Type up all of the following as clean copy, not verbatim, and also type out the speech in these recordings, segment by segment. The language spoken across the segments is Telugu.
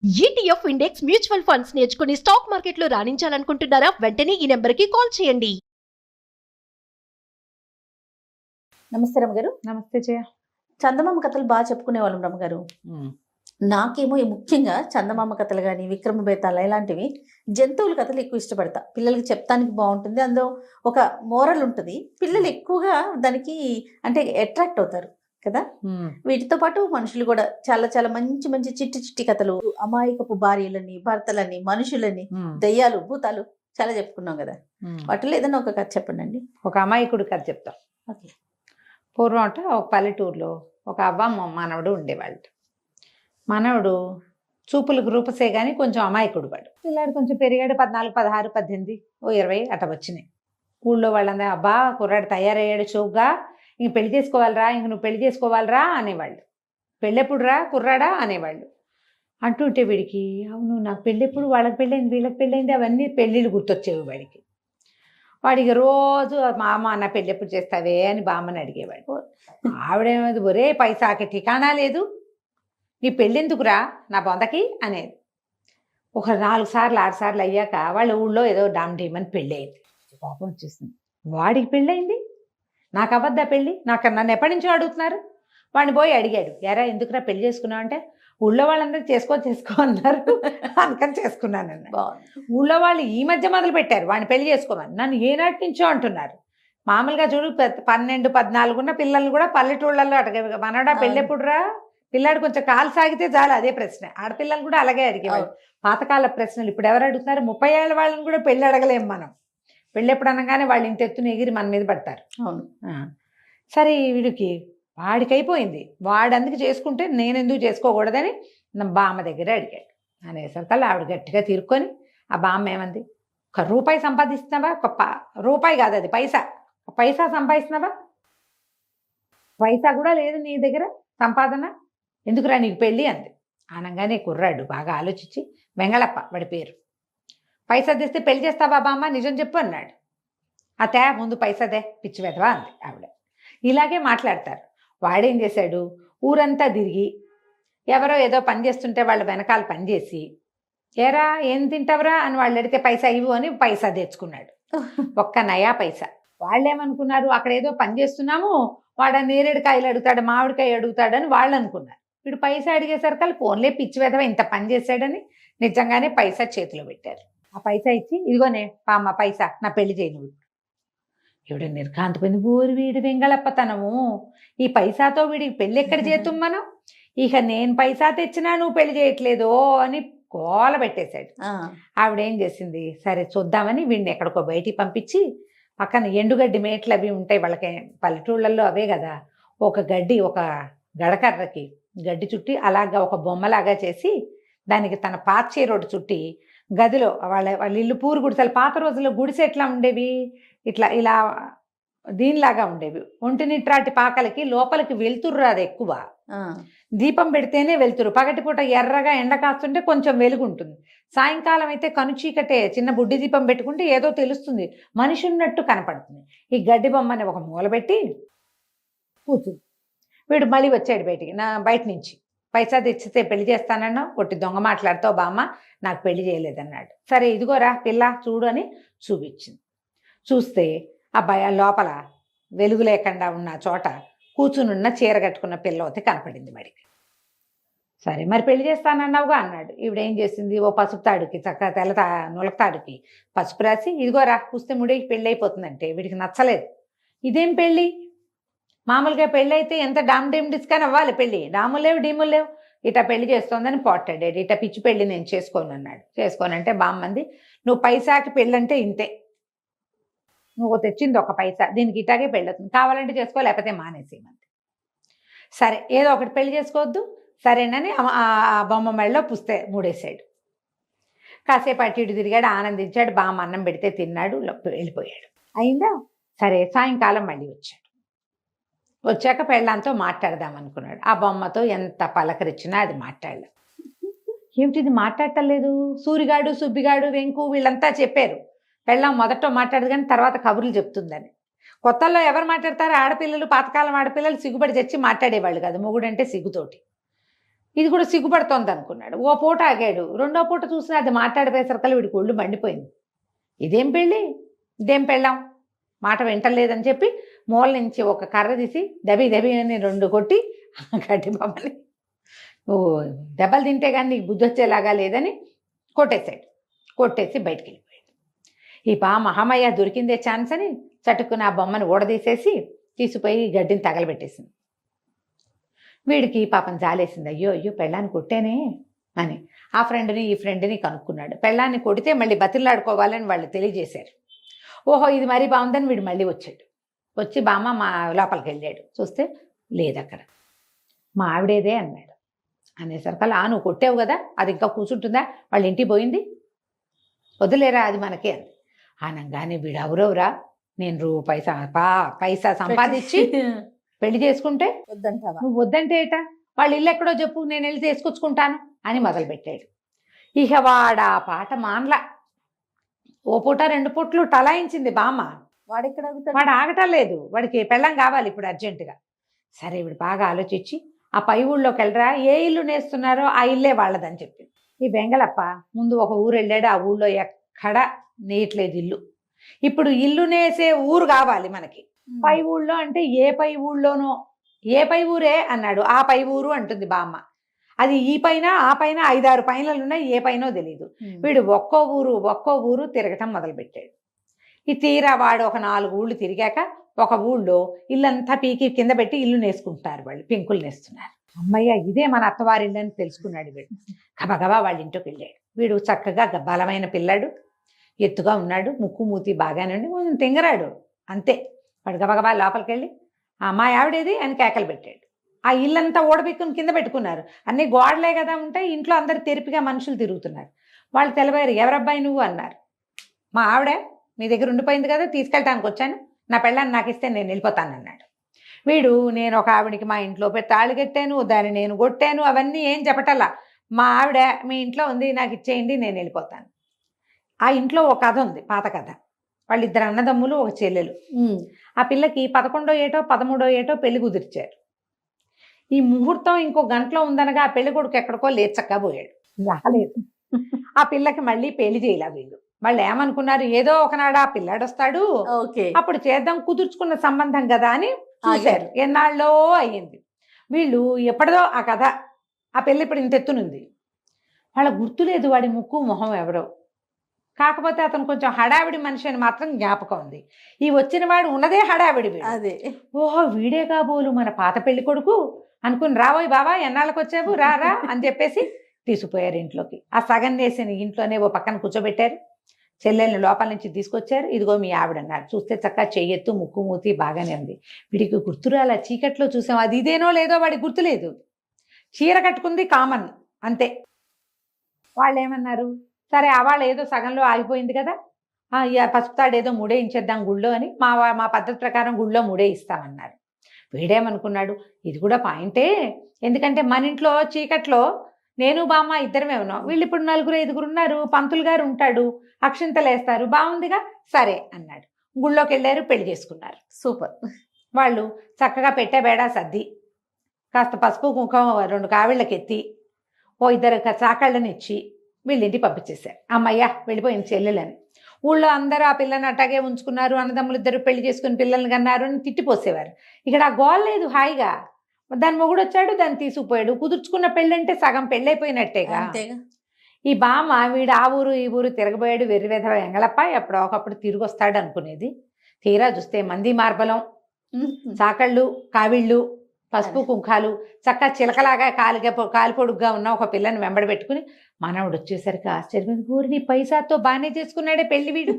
ఈటీఎఫ్ ఇండెక్స్ మ్యూచువల్ ఫండ్స్ నేర్చుకుని స్టాక్ మార్కెట్లో రాణించాలనుకుంటున్నారా? వెంటనే ఈ నెంబర్కి కాల్ చేయండి. నమస్తే రమ్మగారు. నమస్తే జయ. చందమామ కథలు బాగా చెప్పుకునే వాళ్ళం రమ్మగారు. నాకేమో ముఖ్యంగా చందమామ కథలు కానీ విక్రమ బేతాళ ఇలాంటివి జంతువుల కథలు ఎక్కువ ఇష్టపడతా. పిల్లలకి చెప్తానికి బాగుంటుంది, అందులో ఒక మోరల్ ఉంటుంది. పిల్లలు ఎక్కువగా దానికి అంటే అట్రాక్ట్ అవుతారు కదా. వీటితో పాటు మనుషులు కూడా చాలా చాలా మంచి మంచి చిట్టి చిట్టి కథలు, అమాయకపు భార్యలని, భర్తలని, మనుషులని, దయ్యాలు, భూతాలు చాలా చెప్పుకున్నాం కదా. వాటిలో ఏదైనా ఒక కథ చెప్పండి. ఒక అమాయకుడు కథ చెప్తాం. ఓకే. పూర్వం అంటే ఒక పల్లెటూరులో ఒక మనవడు ఉండేవాళ్ళు. మనవడు చూపులకు రూపసే కానీ కొంచెం అమాయకుడు వాడు. పిల్లాడు కొంచెం పెరిగాడు, 14, 16, 18, 20 అట్ట వచ్చినాయి. ఊళ్ళో వాళ్ళందరూ అబ్బా కుర్రాడు తయారయ్యాడు చౌగ్గా, ఇంక పెళ్లి చేసుకోవాలరా, ఇంక నువ్వు పెళ్లి చేసుకోవాలరా అనేవాళ్ళు. పెళ్ళెప్పుడురా కుర్రాడా అనేవాళ్ళు. అంటుంటే వీడికి అవును నాకు పెళ్ళెప్పుడు, వాళ్ళకి పెళ్ళైంది, వీళ్ళకి పెళ్ళైంది, అవన్నీ పెళ్ళిళ్ళు గుర్తొచ్చేవి వాడికి. వాడికి రోజు మా అమ్మ నా పెళ్ళి ఎప్పుడు చేస్తావే అని బామ్మని అడిగేవాడు. ఆవిడేమది ఒరే పైసాకి ఠికానా లేదు, నీ పెళ్ళెందుకురా నా బొందకి అనేది. ఒక 4 సార్లు 6 సార్లు అయ్యాక వాళ్ళ ఊళ్ళో ఏదో డామ్ డీమని పెళ్ళి అయింది. కోపం వచ్చేసింది. వాడికి పెళ్ళయింది, నాకు అబద్ధ పెళ్ళి, నన్ను ఎప్పటి నుంచో అడుగుతున్నారు. వాడిని పోయి అడిగాడు, ఎరా ఎందుకురా పెళ్లి చేసుకున్నావు అంటే ఊళ్ళో వాళ్ళందరూ చేసుకో అన్నారు, అందుకని చేసుకున్నాను అన్న. ఊళ్ళో వాళ్ళు ఈ మధ్య మొదలు పెట్టారు వాడిని పెళ్లి చేసుకోమని, నన్ను ఏనాటి నుంచో అంటున్నారు. మామూలుగా చూడు 12, 14 ఉన్న పిల్లల్ని కూడా పల్లెటూళ్ళల్లో అడిగే మనడా పెళ్ళెప్పుడురా, పిల్లాడు కొంచెం కాలు సాగితే చాలు అదే ప్రశ్న. ఆడపిల్లలు కూడా అలాగే అడిగేవాళ్ళు. పాతకాల ప్రశ్నలు ఇప్పుడు ఎవరు అడుగుతున్నారు? 30 ఏళ్ళ వాళ్ళని కూడా పెళ్ళి అడగలేము మనం. పెళ్ళెప్పుడు అనగానే వాళ్ళు ఇంత ఎత్తున ఎగిరి మన మీద పడతారు. అవును. సరే వీడికి వాడికి అయిపోయింది, వాడు అందుకు చేసుకుంటే నేను ఎందుకు చేసుకోకూడదని నా బామ్మ దగ్గర అడిగాడు. అనేసరికల్లా ఆవిడ గట్టిగా తీరుకొని ఆ బామ్మ ఏమంది, 1 రూపాయి సంపాదిస్తున్నావా? రూపాయి కాదు అది పైసా సంపాదిస్తున్నావా? పైసా కూడా లేదు నీ దగ్గర సంపాదన, ఎందుకురా నీకు పెళ్ళి అంది. అనగానే కుర్రాడు బాగా ఆలోచించి, వెంగళప్ప వాడి పేరు, పైసా తెస్తే పెళ్లి చేస్తావా బామ్మ, నిజం చెప్పు అన్నాడు. అతే ముందు పైసాదే పిచ్చి వెధవా అంది ఆవిడ. ఇలాగే మాట్లాడతారు. వాడేం చేశాడు, ఊరంతా తిరిగి ఎవరో ఏదో పని చేస్తుంటే వాళ్ళ వెనకాల పని చేసి, ఏరా ఏం తింటావరా అని వాళ్ళు అడిగితే పైసా ఇవ్వు అని పైసా తెచ్చుకున్నాడు. ఒక్క నయా పైసా. వాళ్ళేమనుకున్నారు, అక్కడ ఏదో పని చేస్తున్నాము వాడు నేరేడుకాయలు అడుగుతాడు, మామిడికాయ అడుగుతాడని వాళ్ళు అనుకున్నారు. వీడు పైసా అడిగేసరికి ఫోన్లే పిచ్చి వెధవ ఇంత పని చేశాడని నిజంగానే పైసా చేతిలో పెట్టారు. ఆ పైసా ఇచ్చి, ఇదిగోనే పామ్మ పైసా, నా పెళ్లి చేయి నువ్వు. ఈవిడ నిర్ఘాంతపోయింది. ఊరి వీడి వెంగళప్పతనము, ఈ పైసాతో వీడికి పెళ్ళి ఎక్కడ చేద్దాం మనం, ఇక నేను పైసా తెచ్చినా నువ్వు పెళ్లి చేయట్లేదో అని గోల పెట్టేశాడు. ఆవిడేం చేసింది, సరే చూద్దామని వీడిని ఎక్కడికో బయటికి పంపించి పక్కన ఎండుగడ్డి మేట్లు అవి ఉంటాయి వాళ్ళకి పల్లెటూళ్ళల్లో, అవే కదా, ఒక గడకర్రకి గడ్డి చుట్టి అలాగా ఒక బొమ్మలాగా చేసి దానికి తన పాత చీరోడు చుట్టి గదిలో వాళ్ళ ఇల్లు పూరు గుడిసెలు, పాత రోజుల్లో గుడిసె ఎట్లా ఉండేవి, ఇలా దీనిలాగా ఉండేవి. ఒంటినిట్రాటి పాకలకి లోపలికి వెలుతురు రాదు ఎక్కువ, దీపం పెడితేనే వెలుతురు. పగటిపూట ఎర్రగా ఎండ కాస్తుంటే కొంచెం వెలుగు ఉంటుంది, సాయంకాలం అయితే కనుచీకటే చిన్న బుడ్డి దీపం పెట్టుకుంటే ఏదో తెలుస్తుంది, మనిషి ఉన్నట్టు కనపడుతుంది. ఈ గడ్డి బొమ్మని ఒక మూల పెట్టి కూర్చుంది. వీడు మళ్ళీ వచ్చాడు బయటికి, బయట నుంచి, పైసా తెచ్చితే పెళ్లి చేస్తానన్నా, ఒట్టి దొంగ మాట్లాడుతావు బామ్మ, నాకు పెళ్లి చేయలేదన్నాడు. సరే ఇదిగోరా పిల్ల చూడు అని చూపించింది. చూస్తే అబ్బాయి లోపల వెలుగు లేకుండా ఉన్న చోట కూర్చునున్న చీర కట్టుకున్న పిల్లవతి కనపడింది వాడికి. సరే మరి పెళ్లి చేస్తానన్నావుగా అన్నాడు. ఈవిడేం చేసింది, ఓ పసుపు తాడుకి చక్కగా నులకతాడుకి పసుపు రాసి, ఇదిగోరా పుస్తే ముడికి పెళ్ళి అయిపోతుందంటే వీడికి నచ్చలేదు. ఇదేం పెళ్ళి, మామూలుగా పెళ్ళి అయితే ఎంత డామ్ డీమ్ డిస్కాన్ అవ్వాలి, పెళ్ళి డాములు లేవు డీములు లేవు, ఇట పెళ్లి చేస్తోందని పోట్టాడాడు. ఇట పిచ్చి పెళ్ళి నేను చేసుకోను అన్నాడు. చేసుకోనంటే బామ్మంది, నువ్వు పైసాకి పెళ్ళంటే ఇంతే, నువ్వు తెచ్చింది ఒక పైసా, దీనికి ఇటాగే పెళ్ళవుతుంది, కావాలంటే చేసుకో లేకపోతే మానేసేయమంది. సరే ఏదో ఒకటి పెళ్లి చేసుకోవద్దు సరేనని ఆ బొమ్మ మెళ్ళలో పుస్తే మూడేశాడు. కాసేపు అటు ఇటు తిరిగాడు, ఆనందించాడు, బామ్మ అన్నం పెడితే తిన్నాడు, వెళ్ళిపోయాడు. అయిందా, సరే సాయంకాలం మళ్ళీ వచ్చాక పెళ్ళాంతో మాట్లాడదాం అనుకున్నాడు. ఆ బొమ్మతో ఎంత పలకరించినా అది మాట్లాడలేదు. ఏమిటిది మాట్లాడటం లేదు, సూరిగాడు సుబ్బిగాడు వెంకు వీళ్ళంతా చెప్పారు పెళ్ళాం మొదట మాట్లాడదు కానీ తర్వాత కబుర్లు చెప్తుందని. కొత్తల్లో ఎవరు మాట్లాడతారు, ఆడపిల్లలు, పాతకాలం ఆడపిల్లలు సిగ్గుపడి చచ్చి మాట్లాడేవాళ్ళు కాదు, మొగుడంటే సిగ్గుతోటి. ఇది కూడా సిగ్గుపడుతోంది అనుకున్నాడు. ఓ పూట ఆగాడు. రెండో పూట చూసినా అది మాట్లాడిపోయేసరికల్లా వీడికి ఒళ్ళు మండిపోయింది. ఇదేం పెళ్ళి, ఇదేం పెళ్ళాం, మాట వింటలేదని చెప్పి మూల నుంచి ఒక కర్ర తీసి దబి దబి అని 2 కొట్టి గడ్డి బొమ్మని నువ్వు దెబ్బలు తింటే కానీ నీకు బుద్ధి వచ్చేలాగా లేదని కొట్టేశాడు. కొట్టేసి బయటికి వెళ్ళిపోయాడు. ఈ మహామయ్య దొరికిందే ఛాన్స్ అని చటుక్కున ఆ బొమ్మను ఊడదీసేసి తీసిపోయి గడ్డిని తగలబెట్టేసింది. వీడికి పాపం జాలేసింది. అయ్యో అయ్యో పెళ్ళాన్ని కొట్టేనే అని ఆ ఫ్రెండ్ని ఈ ఫ్రెండ్ని కనుక్కున్నాడు. పెళ్ళాన్ని కొడితే మళ్ళీ బతిలాడుకోవాలని వాళ్ళు తెలియజేశారు. ఓహో ఇది మరీ బాగుందని వీడు మళ్ళీ వచ్చాడు. వచ్చి బామ్మ మా లోపలికి వెళ్ళాడు. చూస్తే లేదు అక్కడ. మా ఆవిడేదే అన్నాడు. అనేసరికల్లా నువ్వు కొట్టావు కదా, అది ఇంకా కూర్చుంటుందా, వాళ్ళ ఇంటికి పోయింది, వదిలేరా అది మనకే అంది. అనగానే వీడు ఎవరెవరా, నేను రూపాయి పైసా సంపాదించి పెళ్లి చేసుకుంటే వద్దంటావా, నువ్వు వద్దంటే ఏట, వాళ్ళ ఇల్లు ఎక్కడో చెప్పు, నేను వెళ్ళి తీసుకొచ్చుకుంటాను అని మొదలుపెట్టాడు. ఇక వాడా పాట మానలా. ఓ పూట 2 పూట్లు టలాయించింది బామ్మ. వాడెక్కడ ఆగుతాడు? వాడు ఆగటం లేదు. వాడికి పెళ్ళం కావాలి ఇప్పుడు అర్జెంటుగా. సరే వీడు బాగా ఆలోచించి ఆ పై ఊళ్ళోకి వెళ్ళరా, ఏ ఇల్లు నేస్తున్నారో ఆ ఇల్లే వాళ్ళదని చెప్పింది. ఈ వెంగళప్ప ముందు ఒక ఊరు వెళ్ళాడు. ఆ ఊళ్ళో ఎక్కడ నేయట్లేదు ఇల్లు. ఇప్పుడు ఇల్లు నేసే ఊరు కావాలి మనకి. పై ఊళ్ళో అంటే ఏ పై ఊళ్ళోనో, ఏ పై ఊరే అన్నాడు. ఆ పై ఊరు అంటుంది బామ్మ. అది ఈ పైన ఆ పైన 5-6 పైనలు ఉన్నాయి, ఏ పైనో తెలియదు. వీడు ఒక్కో ఊరు తిరగటం మొదలుపెట్టాడు. ఈ తీరా వాడు ఒక 4 ఊళ్ళు తిరిగాక ఒక ఊళ్ళో ఇల్లంతా పీకి కింద పెట్టి ఇల్లు నేసుకుంటున్నారు వాళ్ళు, పెంకులు నేస్తున్నారు. అమ్మయ్య ఇదే మన అత్తవారిల్లు అని తెలుసుకున్నాడు వీడు. గబగబా వాళ్ళ ఇంటికి వెళ్ళాడు. వీడు చక్కగా బలమైన పిల్లాడు, ఎత్తుగా ఉన్నాడు, ముక్కు మూతి బాగానే ఉండి కొంచెం తింగరాడు అంతే. వాడు గబగబా లోపలికి వెళ్ళి మా ఆవిడేది అని కేకలు పెట్టాడు. ఆ ఇల్లంతా ఓడబెక్కుని కింద పెట్టుకున్నారు. అన్నీ గోడలే కదా ఉంటాయి, ఇంట్లో అందరు తెరిపిగా మనుషులు తిరుగుతున్నారు. వాళ్ళు తెలవారు, ఎవరబ్బాయి నువ్వు అన్నారు. మా ఆవిడ మీ దగ్గర ఉండిపోయింది కదా, తీసుకెళ్ళటానికి వచ్చాను, నా పెళ్ళాన్ని నాకు ఇస్తే నేను వెళ్ళిపోతాను అన్నాడు. వీడు నేను ఒక ఆవిడికి మా ఇంట్లో తాళి కట్టాను, దాన్ని నేను కొట్టాను, అవన్నీ ఏం చెప్పటల్లా, మా ఆవిడ మీ ఇంట్లో ఉంది నాకు ఇచ్చేయండి నేను వెళ్ళిపోతాను. ఆ ఇంట్లో ఒక కథ ఉంది, పాత కథ. వాళ్ళిద్దరు అన్నదమ్ములు, ఒక చెల్లెలు. ఆ పిల్లకి 11వ ఏటో 13వ ఏటో పెళ్లి కుదిర్చారు. ఈ ముహూర్తం ఇంకో గంటలో ఉందనగా ఆ పెళ్లి కొడుకు ఎక్కడికో లేచక్కపోయాడు, రాలేదు. ఆ పిల్లకి మళ్ళీ పెళ్లి చేయలే వీళ్ళు. వాళ్ళు ఏమనుకున్నారు, ఏదో ఒకనాడు ఆ పిల్లాడు వస్తాడు, అప్పుడు చేద్దాం, కుదుర్చుకున్న సంబంధం కదా అని చూశారు. ఎన్నాళ్ళో అయ్యింది. వీళ్ళు ఎప్పటిదో ఆ కథ, ఆ పెళ్ళి ఇప్పుడు ఇంత ఎత్తునుంది. వాళ్ళ గుర్తులేదు వాడి ముక్కు మొహం ఎవరో. కాకపోతే అతను కొంచెం హడావిడి మనిషి అని మాత్రం జ్ఞాపకం ఉంది. ఈ వచ్చిన వాడు ఉన్నదే హడావిడి. అదే ఓహో వీడే కాబోలు మన పాత పెళ్లి కొడుకు అనుకుని, రాబోయ్ బాబా ఎన్నాళ్ళకి వచ్చావు రారా అని చెప్పేసి తీసుకుపోయారు ఇంట్లోకి. ఆ సగం వేసిన ఇంట్లోనే ఓ పక్కన కూర్చోబెట్టారు. చెల్లెల్ని లోపల నుంచి తీసుకొచ్చారు. ఇదిగో మీ ఆవిడ అన్నారు. చూస్తే చక్కగా చెయ్యెత్తు, ముక్కు మూతి బాగానే ఉంది. వీడికి గుర్తురాల, చీకట్లో చూసాం, అది ఇదేనో లేదో వాడికి గుర్తులేదు. చీర కట్టుకుంది కామన్ అంతే. వాళ్ళు ఏమన్నారు, సరే ఆవాళ్ళు ఏదో సగంలో ఆగిపోయింది కదా, పసుపు తాడు ఏదో ముడేయించేద్దాం గుళ్ళో అని మా పద్ధతి ప్రకారం గుళ్ళో ముడేయిస్తామన్నారు. వీడేమనుకున్నాడు, ఇది కూడా పాయింటే, ఎందుకంటే మన ఇంట్లో చీకట్లో నేను బామ్మ ఇద్దరమే ఉన్నాం, వీళ్ళు ఇప్పుడు 4-5 ఉన్నారు, పంతులు గారు ఉంటాడు, అక్షింతలు వేస్తారు, బాగుందిగా సరే అన్నాడు. గుళ్ళోకి వెళ్ళారు, పెళ్లి చేసుకున్నారు. సూపర్. వాళ్ళు చక్కగా పెట్టే బేడా సర్ది, కాస్త పసుపు కుంకుమ 2 కావిళ్ళకి ఎత్తి, ఓ 2 చాకళ్ళని ఇచ్చి వీళ్ళింటి పంపించేశారు. అమ్మయ్య వెళ్ళిపోయింది చెల్లెలని. ఊళ్ళో అందరూ ఆ పిల్లని అట్టాగే ఉంచుకున్నారు. అన్నదమ్ములు 2 పెళ్లి చేసుకుని పిల్లల్ని కన్నారు అని తిట్టిపోసేవారు. ఇక్కడ ఆ గోల్ లేదు, హాయిగా దాని మొగుడు వచ్చాడు, దాన్ని తీసుకుపోయాడు. కుదుర్చుకున్న పెళ్ళంటే సగం పెళ్ళైపోయినట్టేగా. ఈ బామ్మ వీడు ఆ ఊరు ఈ ఊరు తిరగబోయాడు, వెర్రివెధవ ఎంగళప్ప ఎప్పుడో ఒకప్పుడు తిరిగి వస్తాడు అనుకునేది. తీరా చూస్తే మంది మార్బలం, చాకళ్ళు, కావిళ్ళు, పసుపు కుంకాలు, చక్క చిలకలాగా కాలిపొడుగ్గా ఉన్న ఒక పిల్లని వెంబడి పెట్టుకుని మనవడు వచ్చేసరికి ఆశ్చర్యం, ఊరిని పైసాతో బాగానే చేసుకున్నాడే పెళ్లి వీడు.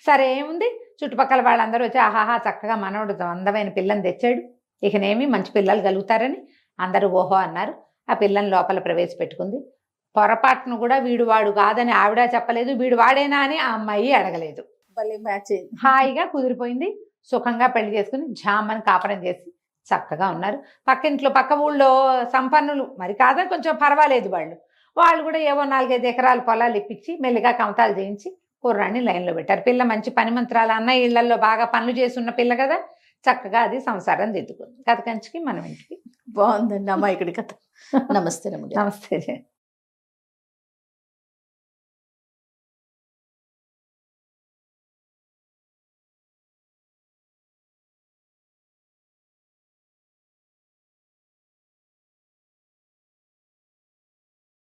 సరే ఏముంది, చుట్టుపక్కల వాళ్ళందరూ వచ్చి ఆహాహా చక్కగా మనవడు అందమైన పిల్లని తెచ్చాడు, ఇకనేమి మంచి పిల్లలు కలుగుతారని అందరూ ఓహో అన్నారు. ఆ పిల్లని లోపల ప్రవేశపెట్టుకుంది. పొరపాటును కూడా వీడు వాడు కాదని ఆవిడ చెప్పలేదు, వీడు వాడేనా అని ఆ అమ్మాయి అడగలేదు. హాయిగా కుదిరిపోయింది. సుఖంగా పెళ్లి చేసుకుని జామని కాపురం చేసి చక్కగా ఉన్నారు. పక్క ఊళ్ళో సంపన్నులు మరి కాదని కొంచెం పర్వాలేదు, వాళ్ళు కూడా ఏవో 4-5 ఎకరాల పొలాలు ఇప్పించి మెల్లిగా కమతాలు చేయించి కుర్రాన్ని లైన్లో పెట్టారు. పిల్ల మంచి పని మంత్రాలు, అన్నయ్య ఇళ్లలో బాగా పనులు చేస్తున్న పిల్ల కదా, చక్కగా అది సంసారం దిద్దుకుంది. కథ కంచికి మనం ఇంటికి. బాగుందండి అమ్మాయి ఇక్కడి కథ. నమస్తే రమ్మగారు. నమస్తే